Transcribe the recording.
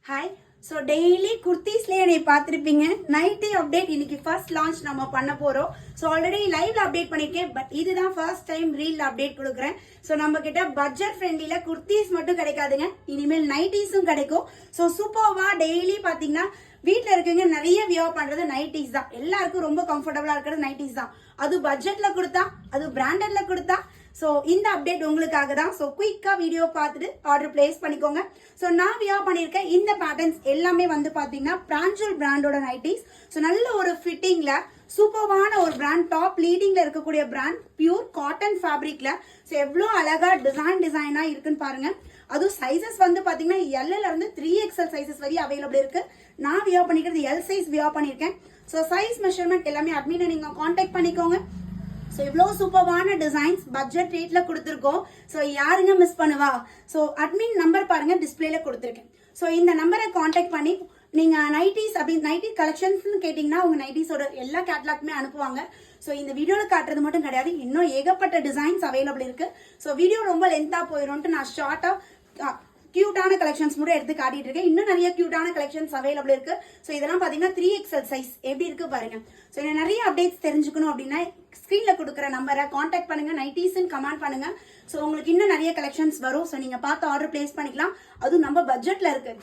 Hi. So daily குர்த்திஸ்லேயே என்னை பார்த்துருப்பீங்க. Nightie update இன்னைக்கு ஃபர்ஸ்ட் லான்ச் நம்ம பண்ண போகிறோம். ஸோ ஆல்ரெடி லைவ்ல அப்டேட் பண்ணியிருக்கேன், பட் இதுதான் ஃபர்ஸ்ட் டைம் ரீல்ல அப்டேட் கொடுக்குறேன். ஸோ நம்ம கிட்ட பட்ஜெட் ஃப்ரெண்ட்லில குர்த்திஸ் மட்டும் கிடைக்காதுங்க, இனிமேல் நைட்டிஸும் கிடைக்கும். ஸோ சூப்பர்வா டெய்லி பார்த்தீங்கன்னா வீட்டில் இருக்கவங்க நிறைய வியர் பண்றது நைட்டிஸ் தான். எல்லாருக்கும் ரொம்ப கம்ஃபர்டபுளா இருக்கிறது நைட்டிஸ் தான். அது பட்ஜெட்ல கொடுத்தா, அது பிராண்டட்ல கொடுத்தா. ஸோ இந்த அப்டேட் உங்களுக்காக தான். ஸோ குயிக்கா வீடியோ பார்த்துட்டு ஆர்டர் பிளேஸ் பண்ணிக்கோங்க. ஸோ நான் வியர் பண்ணியிருக்கேன் இந்த பேட்டர்ன்ஸ் எல்லாமே வந்து பார்த்தீங்கன்னா பிராஞ்சல் பிராண்டோட நைட்டிஸ். ஸோ நல்ல ஒரு ஃபிட்டிங்ல சூப்பர்வான ஒரு பிராண்ட், டாப் லீடிங்ல இருக்கக்கூடிய பிராண்ட், பியூர் காட்டன் ஃபேப்ரிக்ல. ஸோ எவ்வளோ அழகா டிசைனா இருக்குன்னு பாருங்க. அதுவும் சைசஸ் வந்து பாத்தீங்கன்னா எல்ல இருந்து 3XL சைசஸ் வரை அவைலபிள் இருக்கு. நான் வியர் பண்ணிக்கிறது எல் சைஸ் வியர் பண்ணிருக்கேன். ஸோ சைஸ் மெஷர்மெண்ட் எல்லாமே அட்மினை நீங்க கான்டாக்ட் பண்ணிக்கோங்க. ஸோ இவ்வளோ சூப்பர்வான டிசைன்ஸ் பட்ஜெட் ரேட்ல கொடுத்துருக்கோம். ஸோ யாருங்க மிஸ் பண்ணுவா? ஸோ அட்மின் நம்பர் பாருங்க, டிஸ்பிளேல கொடுத்துருக்கேன். ஸோ இந்த நம்பரை கான்டாக்ட் பண்ணி நீங்க நைட்டிஸ் அப்படி நைட்டி கலெக்ஷன்ஸ் கேட்டீங்கன்னா உங்க நைட்டிஸோட எல்லா கேட்லாக்குமே அனுப்புவாங்க. ஸோ இந்த வீடியோல காட்டுறது மட்டும் கிடையாது, இன்னும் ஏகப்பட்ட டிசைன்ஸ் அவைலபிள் இருக்கு. ஸோ வீடியோ ரொம்ப லென்த்தா போயிடும்ட்டு நான் ஷார்ட்டா கியூட்டான கலெக்ஷன்ஸ் கூட எடுத்து காட்டிட்டு இருக்கேன். இன்னும் நிறைய கியூட்டான கலெக்ஷன்ஸ் அவைலபிள் இருக்கு. ஸோ இதெல்லாம் பாத்தீங்கன்னா 3XL சைஸ் எப்படி இருக்கு பாருங்க. ஸோ நிறைய அப்டேட்ஸ் தெரிஞ்சுக்கணும் அப்படின்னா ஸ்கிரீன்ல கொடுக்குற நம்பரை கான்டாக்ட் பண்ணுங்க, நைட்டிஸ்ன்னு கமெண்ட் பண்ணுங்க. ஸோ உங்களுக்கு இன்னும் நிறைய கலெக்ஷன்ஸ் வரும். ஸோ நீங்க பார்த்து ஆர்டர் பிளேஸ் பண்ணிக்கலாம். அதுவும் நம்ம பட்ஜெட்ல இருக்கு.